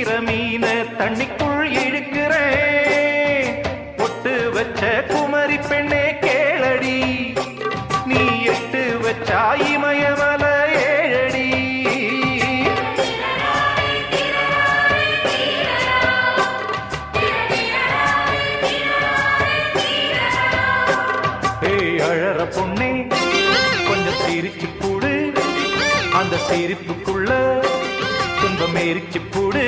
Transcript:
பிடிக்கிற மீன தண்ணிக்குள் இழுக்கிறேன். பொட்டு வச்ச குமரி பெண்ணே கேளடி, நீ எட்டு வச்சா இமயமல ஏழடி. ஏய் அழற பொண்ணே கொஞ்சம் சிரிச்சு கூடு, அந்த சிரிப்புக்குள்ள துன்பம் எரிச்சு போடு.